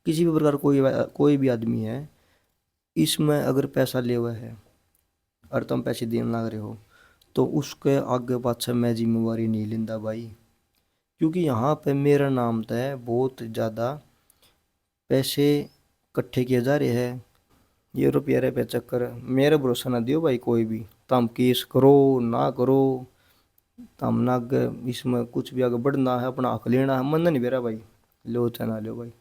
किसी भी प्रकार कोई भी आदमी है, इसमें अगर पैसा ले हुआ है और तुम पैसे देने लग रहे हो, तो उसके आगे पाछे मैं जिम्मेवारी नहीं लेंदा भाई। क्योंकि यहाँ पे मेरा नाम तय बहुत ज़्यादा पैसे इकट्ठे किए जा रहे हैं। ये रुपया रे पे चक्कर मेरे भरोसा ना दियो भाई। कोई भी तुम केस करो ना करो, तुम ना आगे इसमें कुछ भी आगे बढ़ना है, अपना हक लेना है, मन नहीं बेरा भाई। लो चाहे ना लो भाई,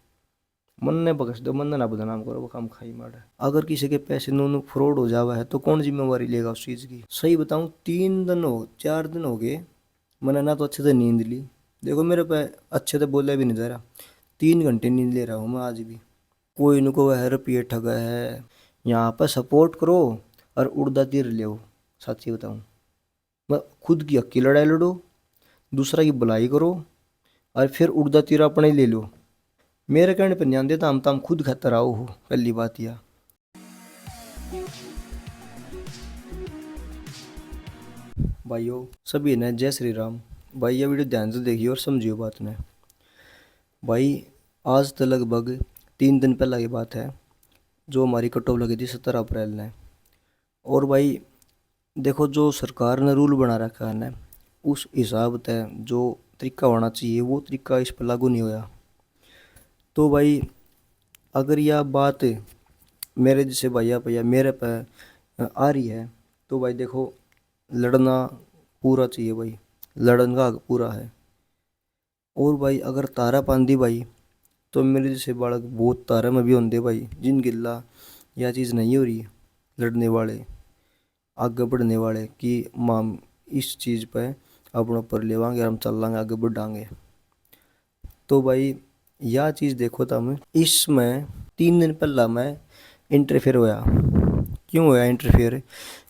मन ने बख्श दो, मन ने ना बदनाम करो, वो काम खाई मार। अगर किसी के पैसे नूनू फ्रॉड हो जावा है तो कौन जिम्मेवारी लेगा उस चीज़ की। सही बताऊं, 3 दिन हो 4 दिन हो गए मैंने ना तो अच्छे से नींद ली। देखो मेरे पे अच्छे से बोला भी नहीं जा रहा, 3 घंटे नींद ले रहा हूँ मैं आज भी। कोई न को है रुपये ठगा है। यहाँ पर सपोर्ट करो और उड़दा तीर ले। सच्ची बताऊँ, मैं खुद की अक्की लड़ाई लड़ो, दूसरा की भलाई करो, और फिर उड़दा तीर अपने ही ले लो। मेरे कहने पर ध्यान देता, हम तम खुद खतर आओ हो। पहली बात यह भाइयों सभी ने जय श्री राम। भाई ये वीडियो ध्यान से देखिए और समझियो बात ने। भाई आज तो लगभग 3 दिन पहला की बात है, जो हमारी कटऑफ लगी थी 17 अप्रैल ने। और भाई देखो, जो सरकार ने रूल बना रखा है ना, उस हिसाब से जो तरीका होना चाहिए वो तरीका इस पर लागू नहीं होया। तो भाई अगर यह बात मेरे जैसे भैया भैया मेरे पे आ रही है, तो भाई देखो, लड़ना पूरा चाहिए भाई, लड़न का हक पूरा है। और भाई अगर तारा पांदी भाई, तो मेरे जैसे बालक बहुत तारा में भी होंगे भाई, जिन गिल्ला यह चीज़ नहीं हो रही, लड़ने वाले आगे बढ़ने वाले कि माम इस चीज़ पे अपने ऊपर लेवांगे, हम चल लांगे आगे बढ़ांगे। तो भाई यह चीज़ देखो तुम, इसमें 3 दिन पहला मैं इंटरफेयर होया। क्यों होया इंटरफेयर?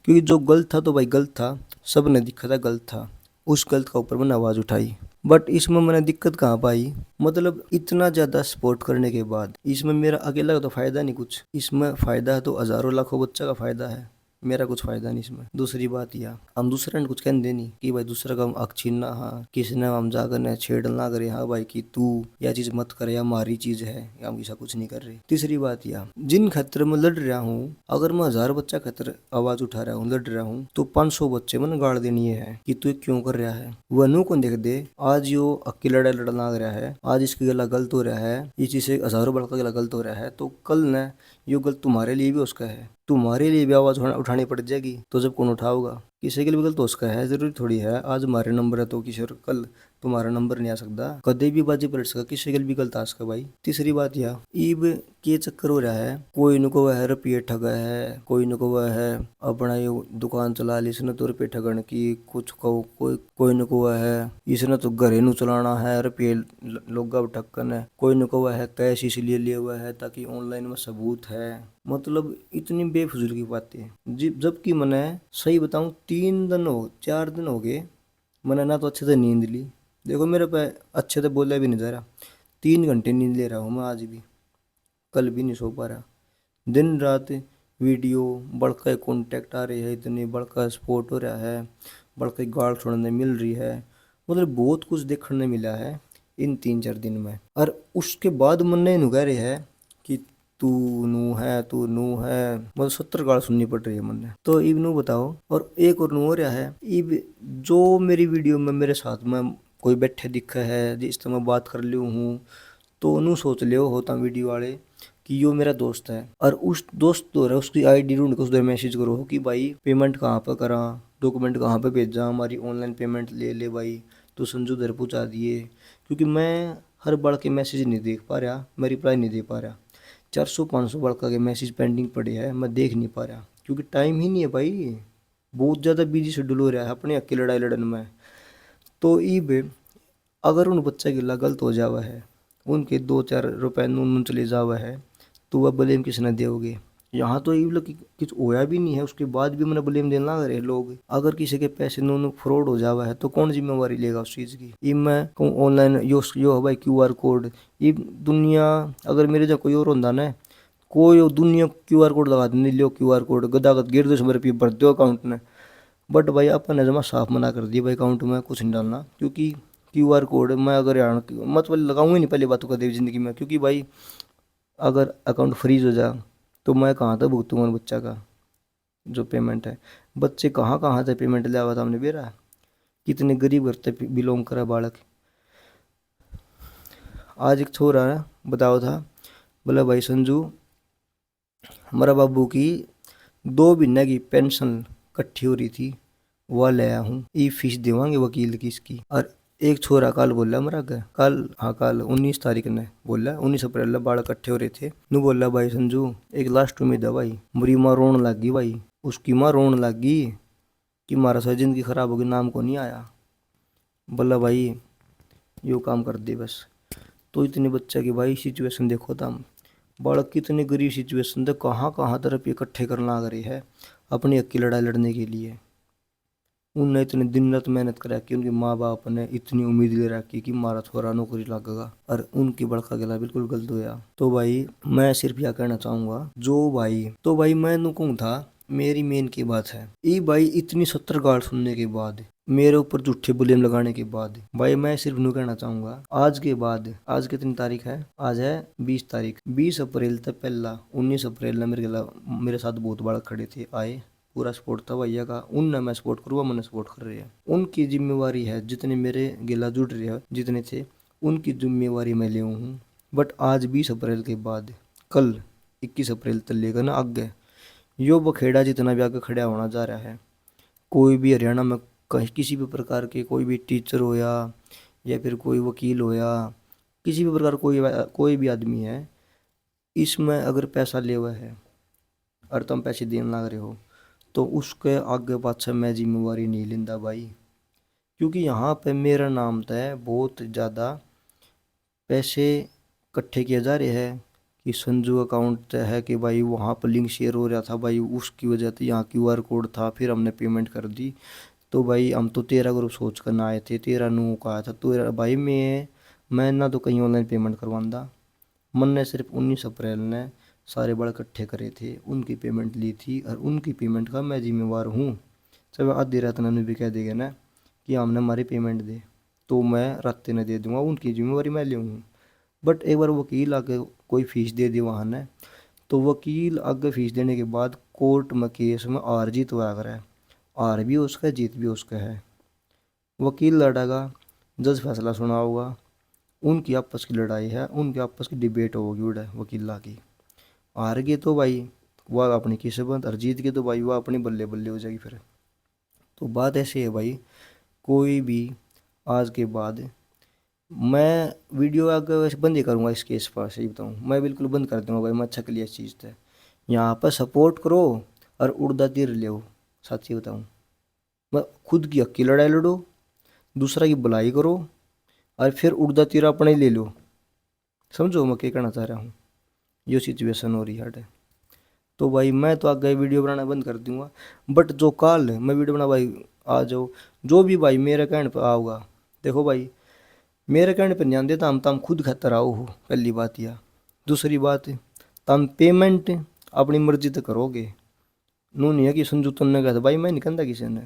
क्योंकि जो गलत था तो भाई गलत था, सब ने दिखा था गलत था, उस गलत का ऊपर मैंने आवाज़ उठाई। बट इसमें मैंने दिक्कत कहाँ पाई, मतलब इतना ज़्यादा सपोर्ट करने के बाद इसमें मेरा अकेला का तो फ़ायदा नहीं कुछ, इसमें फ़ायदा है तो हज़ारों लाखों बच्चा का फ़ायदा है, मेरा कुछ फायदा नहीं इसमें। दूसरी बात यह, हम दूसरे ने कुछ कहने देनी कि भाई दूसरा का हम हक छीनना, हाँ किसी ने हम जाकर ने छेड़ ना करे, हाँ भाई कि तू यह चीज मत करे, या हमारी चीज है, या हम ऐसा कुछ नहीं कर रहे। तीसरी बात यह, जिन खतरे में लड़ रहा हूँ, अगर मैं 1000 बच्चा खतरे आवाज उठा रहा हूँ, लड़ रहा हूँ, तो 500 बच्चे मैंने गाड़ देनी है कि तू क्यों कर रहा है। वह नू को देख दे, आज यो अक्की लड़ाई लड़ना लग रहा है, आज इसके गला गलत हो रहा है, इस चीज से 1000 बड़का गला गलत हो रहा है, तो कल न यो गलत तुम्हारे लिए भी उसका है, तुम्हारे लिए भी आवाज उठानी पड़ जाएगी। तो जब कौन उठाओगा? किसी के लिए भी गलत हो उसका है, जरूरी थोड़ी है आज हमारे नंबर है तो किसी और कल तुम्हारा नंबर नहीं आ सकता, कदे भी बाजी पलट सका, किसी के लिए भी गलत आ सका भाई। तीसरी बात यह, ईब के चक्कर हो रहा है, कोई न को वह है रुपये ठगा है, कोई न को वह है अपना ये दुकान चला ली, इसने तो रुपये ठगन की, कुछ को कोई न को वह है इसने तो घरे नु चलाना है, रुपये लोग ठक्कन है, कोई न को वह है कैश इसलिए लिया हुआ है ताकि ऑनलाइन में सबूत है। मतलब इतनी बेफजूल की बातें जी। जबकि मैंने सही बताऊं, 4 दिन हो गए मैंने ना तो अच्छे से नींद ली। देखो मेरे पे अच्छे से बोला भी नहीं जा रहा, 3 घंटे नींद ले रहा हूँ मैं आज भी, कल भी नहीं सो पा रहा। दिन रात वीडियो बड़का कॉन्टेक्ट आ रही है, इतनी बड़का स्पोर्ट हो रहा है, बड़का गाल सुनने मिल रही है, मतलब बहुत कुछ देखने मिला है इन 3-4 दिन में। और उसके बाद मन ने कह रहे है कि तू नू है, तू नू है, मतलब 70 गाल सुननी पड़ रही है मन ने। तो इब नू बताओ, और एक और नू हो रहा है, इब जो मेरी वीडियो में मेरे साथ में कोई बैठे दिखा है जिस तरह मैं बात कर लियो हूँ, तो नू सोच लियो होता वीडियो वाले कि यो मेरा दोस्त है, और उस दोस्त तो है उसकी आईडी ढूंढ के उस मैसेज करो कि भाई पेमेंट कहाँ पर करा, डॉक्यूमेंट कहाँ पे भेजा, हमारी ऑनलाइन पेमेंट ले ले भाई, तो संजू दर पहुँचा दिए। क्योंकि मैं हर बार के मैसेज नहीं देख पा रहा, मैं रिप्लाई नहीं दे पा रहा, 400-500 बड़का के मैसेज पेंडिंग पड़े हैं, मैं देख नहीं पा रहा क्योंकि टाइम ही नहीं है भाई, बहुत ज़्यादा बिजी शेड्यूल हो रहा है अपने अकेले लड़ाई लड़न में। तो ईब अगर उन बच्चा गिला गलत हो जावा है, उनके 2-4 रुपए नून चले जावा है, तो वह ब्लेम किसने दोगे? यहाँ तो ये लोग कुछ होया भी नहीं है, उसके बाद भी मैंने ब्लेम देना लग रहे लोग। अगर किसी के पैसे नून फ्रॉड हो जावा है तो कौन जिम्मेवारी लेगा उस चीज़ की? ये मैं कहूँ ऑनलाइन यो भाई क्यूआर कोड, ये दुनिया अगर मेरे जो कोई और होता ना, कोई दुनिया क्यूआर कोड लगा देने, लियो क्यूआर कोड गदागद गिर दो, रुपये भर दो अकाउंट में। बट भाई अपन ने जमा साफ मना कर दिया भाई, अकाउंट में कुछ नहीं डालना, क्योंकि क्यूआर कोड मैं अगर मतलब लगाऊंगा ही नहीं पहली बात तो कभी ज़िंदगी में। क्योंकि भाई अगर अकाउंट फ्रीज हो जा तो मैं कहाँ तक भुगतूंगा उन बच्चा का जो पेमेंट है। बच्चे कहाँ कहाँ से पेमेंट ले आवा हमने बेरा, कितने गरीब घर से बिलोंग करा बालक। आज एक छोरा है बताओ था, बोला भाई संजू हमारा बाबू की 2 महीने की पेंशन इकट्ठी हो रही थी, वह ले आया हूँ, ई फीस देवांगे वकील की इसकी। और एक छोरा कल बोला मरा गया, कल हाँ कल 19 तारीख ने बोला, 19 अप्रैल बाल इकट्ठे हो रहे थे, नू बोला भाई संजू एक लास्ट उम्मीद है भाई, मेरी माँ रोन लग गई भाई, उसकी माँ रोन लग गई कि मारा सा जिंदगी खराब होगी, नाम को नहीं आया। बोला भाई यो काम कर दे बस। तो इतने बच्चा की भाई सिचुएशन देखो तुम, बालक कितने गरीब सिचुएशन थे, कहाँ कहाँ तरफ इकट्ठे करना आ रही है अपनी हक की लड़ाई लड़ने के लिए। उनने इतने दिन रात मेहनत कर रखी, उनके माँ बाप ने इतनी उम्मीद ले रखी कि मारा थोड़ा नौकरी लगेगा, और उनकी बड़का गला बिल्कुल गलत होया। तो भाई मैं सिर्फ यह कहना चाहूंगा जो भाई, तो भाई मैं नुकूं था मेरी मेन की बात है ये भाई, इतनी 70 गाल सुनने के बाद, मेरे ऊपर झूठे बुलेम लगाने के बाद भाई मैं सिर्फ नु कहना चाहूंगा आज के बाद, आज कितनी तारीख है, आज है 20 तारीख, 20 अप्रैल तक पहला 19 अप्रैल ने मेरे साथ बहुत बड़ा खड़े थे आए, पूरा सपोर्ट था भैया का, उनने मैं सपोर्ट करूँगा, मैंने सपोर्ट कर रहे हैं, उनकी जिम्मेवारी है, जितने मेरे गिला जुड़ रहे हैं जितने थे उनकी जिम्मेवारी मैं ले हूँ। बट आज 20 अप्रैल के बाद कल 21 अप्रैल तक लेकर ना आगे यो बखेड़ा जितना भी आगे खड़ा होना जा रहा है, कोई भी हरियाणा में कहीं किसी भी प्रकार के कोई भी टीचर हो या फिर कोई वकील हो या किसी भी प्रकार कोई भी आदमी है, इसमें अगर पैसा ले हुआ है और तुम पैसे देने लग रहे हो तो उसके आगे पाछे मैं जिम्मेवारी नहीं लेंदा भाई, क्योंकि यहाँ पे मेरा नाम तय बहुत ज़्यादा पैसे इकट्ठे किए जा रहे हैं कि संजू अकाउंट है कि भाई वहाँ पर लिंक शेयर हो रहा था भाई, उसकी वजह से यहाँ QR कोड था, फिर हमने पेमेंट कर दी। तो भाई हम तो 13 ग्रुप सोच कर ना आए थे, 13 का आया था, तो भाई मैं ना तो कहीं ऑनलाइन पेमेंत करवांदा, मन ने सिर्फ 19 अप्रैल ने सारे बड़ इकट्ठे करे थे, उनकी पेमेंट ली थी और उनकी पेमेंट का मैं जिम्मेवार हूँ। जब आधी रात ने भी कह देगा ना कि हमने हमारी पेमेंट दे तो मैं रात ने दे दूंगा, उनकी जिम्मेवारी मैं ले हूँ। बट एक बार वकील आगे कोई फीस दे दी वहाँ ने, तो वकील आगे फीस देने के बाद कोर्ट में केस में हार जीत हुआ करे, हार भी उसका है जीत भी उसका है, वकील लड़ेगा, जज फैसला सुनाओगा, उनकी आपस की लड़ाई है, उनकी आपस की डिबेट होगी उड़े वकीला की, हार गए तो भाई वह अपनी किस्मत, और जीत गए तो भाई वह अपनी बल्ले बल्ले हो जाएगी फिर। तो बात ऐसी है भाई, कोई भी आज के बाद मैं वीडियो आगे वैसे बंद ही करूँगा इस केस पर, सही बताऊँ मैं बिल्कुल बंद कर दूँगा भाई, मैं अच्छा क्लियर चीज़ थे यहाँ पर सपोर्ट करो और उड़दा तीर ले, सच्ची बताऊँ मैं खुद की हक की लड़ाई लड़ो, दूसरा की भलाई करो और फिर उड़दा तीर अपने ले लो, समझो मैं क्या कहना चाह रहा हूँ, ये सिचुएशन हो रही है। तो भाई मैं तो आगे वीडियो बनाना बंद कर दूंगा, बट जो कल मैं वीडियो बना भाई आ जाओ, जो भी भाई मेरे कहने पर आओगा, देखो भाई मेरे कहने पर ध्यान देता, हम तम खुद खतर आओ हो, पहली बात यह, दूसरी बात तम पेमेंट अपनी मर्जी से करोगे, नू नहीं है कि संजू तुमने कहा था भाई, मैं नहीं कहता किसी ने,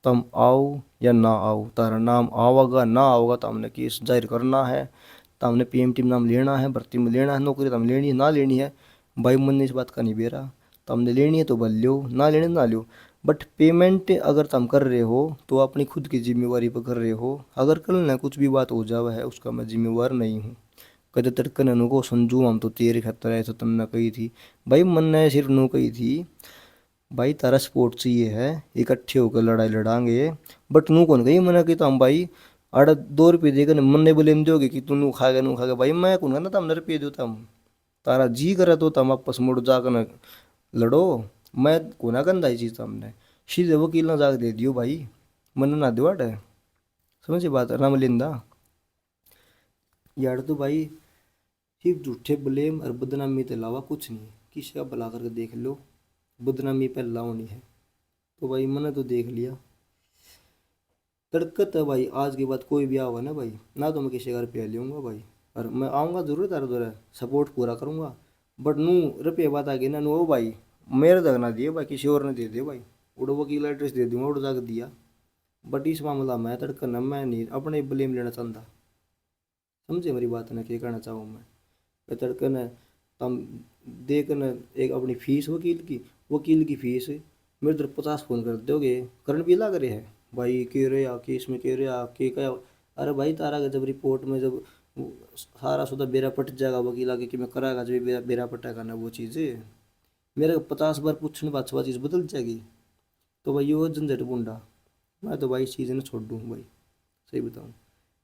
तुम आओ या ना आओ, तारा नाम आवागा ना आओगा तो हमने केस जाहिर करना है, तो हमने PMT में नाम लेना है, भर्ती में लेना है, नौकरी तो हम लेनी है ना लेनी है भाई, मन ने इस बात का नहीं बेरा, तो हमने लेनी है तो भल लो, ना लेने ना लो, बट पेमेंट अगर तुम कर रहे हो तो अपनी खुद की जिम्मेवारी पर कर रहे हो, अगर कल ना कुछ भी बात हो जावा है उसका मैं जिम्मेवार नहीं हूँ। कदे तड़कन नू को संजू हम तो तेरे खतर ऐसा तुमने कही थी भाई, मन ने सिर्फ नू कही थी भाई तारा सपोर्ट चाहिए है, इकट्ठे होकर लड़ाई लड़ांगे, बट नू कौन गई मना कि तुम भाई 8-2 रुपये देकर मन ने बोले दोगे कि तू नू खाएगा भाई, मैं कौन ना तुमने रुपये दो, तुम तारा जी करे तो तुम आपस मुड़ जाकर न लड़ो, मैं कोना गंदा ही चीज़ तुमने सीधे वकील ना जाकर दे दियो भाई, मन ना दो अट, समझे बात ना मिलिंदा यार। तो भाई सिर्फ झूठे ब्लेम और बदनामी के अलावा कुछ नहीं, किसी का भला करके देख लो, बदनामी पहला होनी है। तो भाई मैंने तो देख लिया तड़कत है भाई, आज के बाद कोई भी आवा ना भाई, ना तो मैं किसी का रुपया लूँगा भाई, और मैं आऊँगा जरूर तारा दौरा सपोर्ट पूरा करूँगा, बट नू रुपये बात आ गई ना नू, ओ भाई मेरे तक ना दिए भाई, किसी और ने दे दे भाई, उड़ो वकील एड्रेस दे दूँगा, उड़ जाकर दिया, बट इस मामला में तड़कन मैं नहीं अपने ब्लेम लेना चाहता, समझे मेरी बात ना क्या कहना चाहूँ मैं तड़कन है, तम देख न एक अपनी फीस वकील की फीस मेरे तरफ 50 फोन कर दोगे, करंट भी लग रहे है भाई, कह रहे आ केस में, कह रहे आ के क्या। अरे भाई तारा का जब रिपोर्ट में जब सारा सुधा बेरा पट जाएगा वकील आके कि मैं कराएगा जब बेरा पटेगा ना वो चीज़ें, मेरे को 50 बार पूछने बाद वह चीज़ बदल जाएगी। तो भाई वो झंझट बूंदा, मैं तो भाई इस चीज़ ने छोड़ दूँ भाई, सही बताऊँ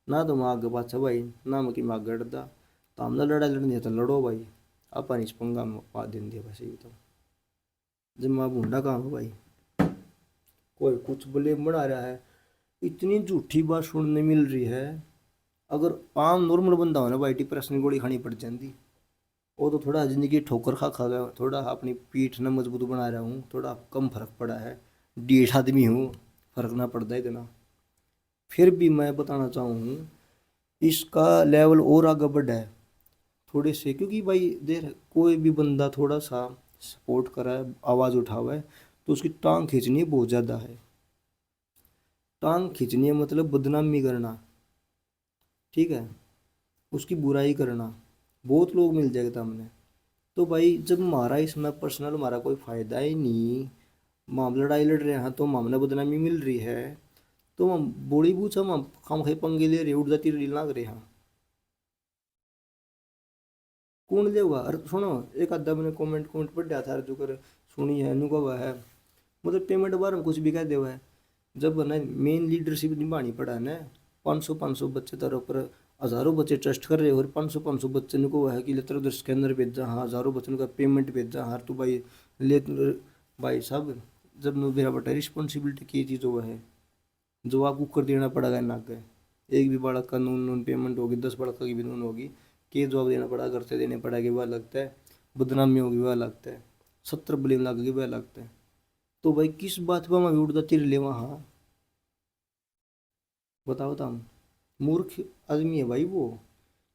ना। तो मैं आगे पाछा भाई ना मैं कि मैं आगे डरदा, तो हमने लड़ाई लड़नी है तो लड़ो भाई, अपन इस पंगा में पा दें दिया भाई, सही बताऊँ। जब मैं बूंदा काम है भाई, कोई कुछ ब्लेम बना रहा है, इतनी झूठी बात सुनने मिल रही है। अगर आम नॉर्मल बंदा हो ना भाई डिप्रेशन की गोली खानी पड़ जाती। वो तो थोड़ा जिंदगी ठोकर खा खा गया, थोड़ा अपनी पीठ न मजबूत बना रहा हूँ, थोड़ा कम फर्क पड़ा है, डीठ आदमी हूँ, फर्क ना पड़ता है इतना। फिर भी मैं बताना चाहूँ इसका लेवल और आगे बढ़ा है थोड़े से, क्योंकि भाई देर कोई भी बंदा थोड़ा सा सपोर्ट करा है, आवाज़ उठावा है, तो उसकी टांग खींचनी बहुत ज़्यादा है। टांग खींचनी है मतलब बदनामी करना, ठीक है, उसकी बुराई करना, बहुत लोग मिल जाएगा सामने। तो भाई जब हमारा इसमें पर्सनल हमारा कोई फ़ायदा ही नहीं, हम लड़ाई लड़ रहे हैं तो मामला बदनामी मिल रही है, तो हम बोली बूझ हम खाम खाई पंगे ले रहे उड़ जाती रील लाग रहे हैं, कौन लेगा। अरे सुनो, एक आधा मैंने कमेंट पढ़ दिया था जो कर सुनी है नु कहा है, मतलब पेमेंट बारे में कुछ भी कह देवा है। जब ना मेन लीडरशिप निभानी पड़ा है ना, 500 बच्चे तेरे ऊपर, हज़ारों बच्चे ट्रस्ट कर रहे हो और 500 बच्चे को है कि ले तेरे उधर स्कैनर भेजा, हाँ हज़ारों बच्चों का पेमेंट भेजा, हाँ तू भाई ले भाई साहब, जब मेरा बेटा रिस्पॉन्सिबिलिटी की चीज़ वो है, जवाब कर देना पड़ेगा ना के। एक भी बालक का नून नून पेमेंट होगी, 10 बालक की भी नून होगी, के जवाब देना पड़ा, घर से देने पड़ेगा वह लगता है, बदनामी होगी वह लगता है, 70 ब्लेम लगेगी वह लगता है। तो भाई किस बात पर मैं उड़ता तिर ले वहाँ, बताओ तुम। मूर्ख आदमी है भाई वो,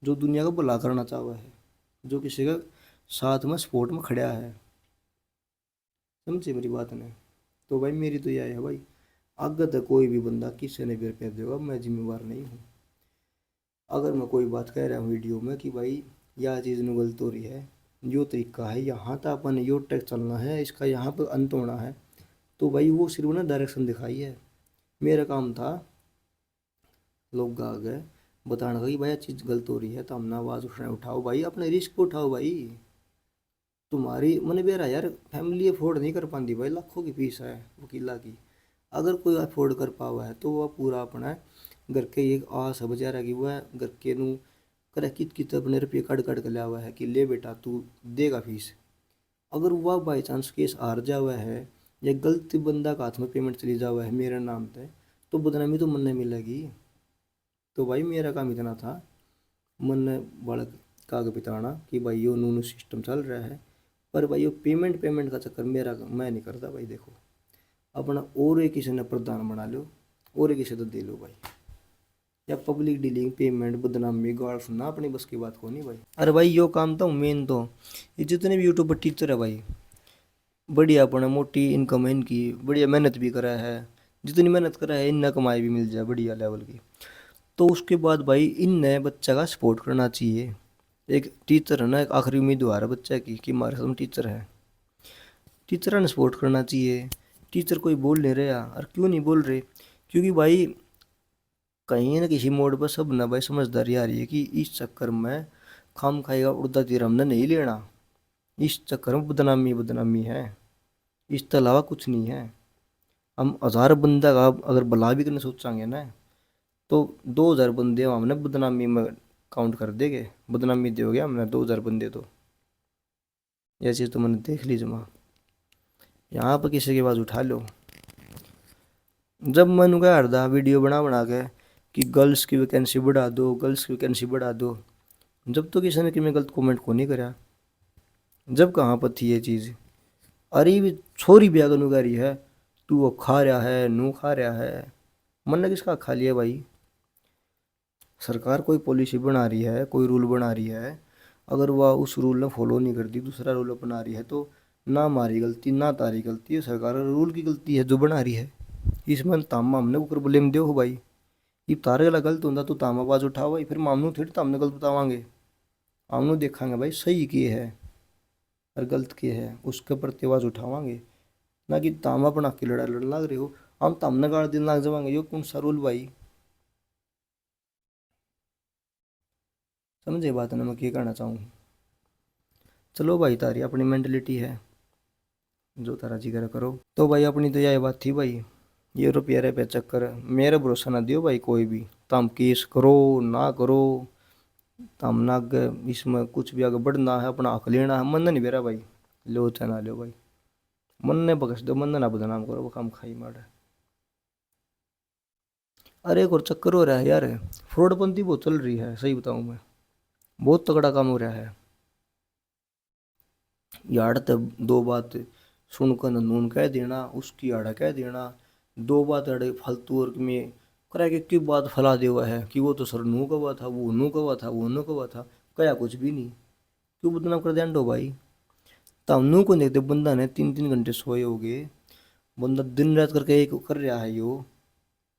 जो दुनिया का भला करना चाहता है, जो किसी का साथ में सपोर्ट में खड़ा है, समझे मेरी बात ने। तो भाई मेरी तो यह है भाई, आगे तक कोई भी बंदा किसी ने भी कह देगा मैं जिम्मेवार नहीं हूँ। अगर मैं कोई बात कह रहा हूँ वीडियो में कि भाई यह चीज़ में गलत हो रही है, यो तरीका है, यहाँ तक अपन यो टेक चलना है, इसका यहाँ पर अंत होना है, तो भाई वो सिर्फ ना डायरेक्शन दिखाई है। मेरा काम था लोग आ गए बताने का कि भाई ये चीज़ गलत हो रही है, तो हमने आवाज़ उठाओ भाई, अपने रिस्क पे उठाओ भाई। तुम्हारी मैंने बेरा यार फैमिली अफोर्ड नहीं कर पाती भाई, लाखों की फीस है वकीला की। अगर कोई अफोर्ड कर पावा है तो वह पूरा अपना घर के एक आस है बेचारा कि वह घर के नू करे कित अपने रुपये कट कट कर लिया हुआ है कि ले बेटा तू देगा फीस। अगर वह बाई चांस केस हार जावा है या गलत बंदा का हाथ में पेमेंट चली जावा है मेरे नाम पे, तो बदनामी तो मन नहीं मिलेगी। तो भाई मेरा काम इतना था, मन बालक का आगे बिताना कि भाई यो नूनू सिस्टम चल रहा है, पर भाई यो पेमेंट पेमेंट का चक्कर मेरा मैं नहीं करता भाई। देखो अपना और एक किसी ने प्रधान बना लो और एक किसी तो दे लो भाई, या पब्लिक डीलिंग पेमेंट बदनामी गाड़ सुनना अपनी बस की बात को नहीं भाई। अरे भाई यो काम तो मेन तो ये जितने भी यूट्यूबर टीचर है भाई, बढ़िया अपने मोटी इनकम है इनकी, बढ़िया मेहनत भी करा है, जितनी मेहनत करा है इतना कमाई भी मिल जाए बढ़िया लेवल की। तो उसके बाद भाई इन नए बच्चा का सपोर्ट करना चाहिए। एक टीचर है ना, एक आखिरी उम्मीदवार है बच्चा की कि हमारे साथ टीचर है, टीचर ने सपोर्ट करना चाहिए। टीचर कोई बोल नहीं रहा, और क्यों नहीं बोल रहे, क्योंकि भाई कहीं ना किसी मोड़ पर सब ना भाई समझदारी आ रही है कि इस चक्कर में खाम खाएगा उड़दा तीर हमने नहीं लेना, इस चक्कर में बदनामी बदनामी है, इसके अलावा कुछ नहीं है। हम 1000 बंदा का अगर भला भी करने सोचांगे ना, तो 2000 बंदे हमने बदनामी में काउंट कर देंगे, बदनामी दोगे हमने 2000 बंदे तो। यह चीज़ तो मैंने देख ली जमा, यहाँ पर किसी की आवाज़ उठा लो। जब मन का हरदा वीडियो बना बना के कि गर्ल्स की वैकेंसी बढ़ा दो, गर्ल्स की वैकेंसी बढ़ा दो, जब तो किसी ने कि मैं गलत कमेंट को नहीं करा, जब कहाँ पर थी ये चीज़। अरे भी छोरी भी अगर नुगारी है, तू वो खा रहा है नू खा रहा है, मन ने किसका खा लिया भाई। सरकार कोई पॉलिसी बना रही है, कोई रूल बना रही है, अगर वह उस रूल ने फॉलो नहीं करती, दूसरा रूल अपना रही है, तो ना हमारी गलती ना तारी गलती है, सरकार रूल की गलती है जो बना रही है। इसमें ताम हमने ऊपर ब्लेम दो हो भाई, ये तारे गला गलत होता तो ताम आवाज़ उठाओ भाई, फिर मामनू थोड़ी तामने गलत बतावांगे, हमनू देखांगे भाई सही किए है। और गलत किए है उसके प्रति आवाज उठावांगे। ना कि ताम अपना की लड़ा लड़ लाग रहे हो, हम तमने गाड़ दिन लाग जावांगे, यो कौन सा रूल भाई। समझे बात ना मैं क्या कहना चाहूँ। चलो भाई तारी अपनी मेंटलिटी है, जो तारा जिक्र करो। तो भाई अपनी तो यही बात थी भाई, ये रुपये रे पे चक्कर मेरे भरोसा ना दियो भाई कोई भी। तम केस करो ना करो, तम ना आगे इसमें कुछ भी आगे बढ़ना है, अपना हक लेना है, मन नहीं बेरा भाई। लो चाहे ना लो भाई, मन ने बख्श दो, मन ने ना बदनाम करो, वो काम खाई मार। अरे एक और चक्कर हो रहा है यार, फ्रॉडपंथी बहुत चल रही है, सही बताऊं मैं, बहुत तगड़ा काम हो रहा है यार। तब दो बात सुनकर नून कह देना, उसकी आड़ा कह देना, दो बात अड़े फालतू और में करा के क्यों बात फैला दे हुआ है कि वो तो सर नू का हुआ था, वो नू का हुआ था, वो नू का हुआ था, कया कुछ भी नहीं। क्यों बदनाम कर दो भाई। तब नू को देखते बंदा ने 3-3 घंटे सोए हो गए, बंदा दिन रात करके एक कर रहा है यो,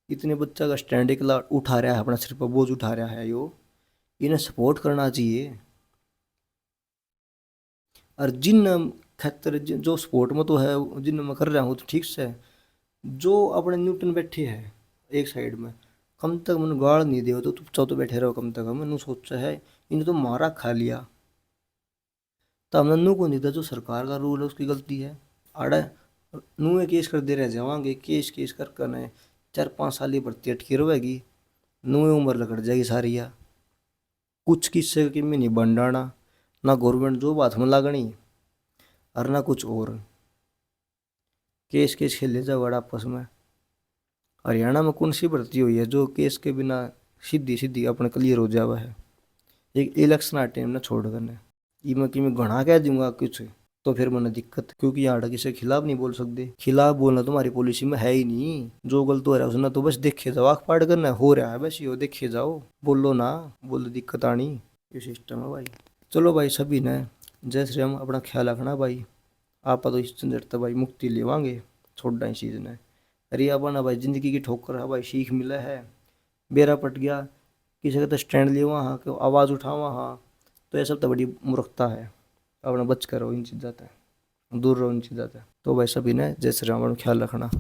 इतने बच्चा का स्टैंड एक उठा रहा है, अपना सिर पर बोझ उठा रहा है यो, इन्हें सपोर्ट करना चाहिए। और जिन खतर जो स्पोर्ट में तो है, जिन मैं कर रहा हूँ तो ठीक से, जो अपने न्यूटन बैठे हैं एक साइड में, कम तक मैंने गाड़ नहीं दिया तो चुपचाप तो बैठे रहो कम तक, मैंने सोचा है इन्हें तो मारा खा लिया। तो हमने नू को नहीं था, जो सरकार का रूल है उसकी गलती है। आड़ा नूए केस कर दे रहे जावांगे, केस केस कर कर ने 4-5 साल की भर्ती अटकी रहेगी, नूए उम्र लगड़ जाएगी सारी या कुछ किस्से की में नहीं बंडाना, ना गवर्नमेंट जो बात में लागनी और ना कुछ और, केस केस खेले जाओ आपस में। हरियाणा में कौन सी भर्ती हुई है जो केस के बिना सीधी सीधी अपने क्लियर हो जावा है, एक इलेक्शन आ टाइम ना छोड़ करने। मैं कि मैं घना कह दूंगा कुछ तो फिर मैंने दिक्कत, क्योंकि यहाँ किसी के खिलाफ नहीं बोल सकते, खिलाफ बोलना तुम्हारी पॉलिसी में है ही नहीं। जो गलत हो रहा है उसने तो बस देखे जाओ, आँख फाड़ करना हो रहा है बस यो देखे जाओ, बोलो ना, बोलो दिक्कत आनी, ये सिस्टम है भाई। चलो भाई सभी ने जय श्री राम, अपना ख्याल रखना भाई। आप तो इस झंझट से भाई मुक्ति लेवांगे, छोड़ना इस चीज़ ने। अरे अपन भाई जिंदगी की ठोकर है भाई, सीख मिला है, बेरा पट गया, किसी का तो स्टैंड लिया वहाँ के आवाज़ उठावा हाँ, तो ये सब तो बड़ी मूर्खता है। अपना बच कर रहो इन चीज़ों से, दूर रहो इन चीज़ों से। तो भाई सभी ने जय श्री राम, ख्याल रखना।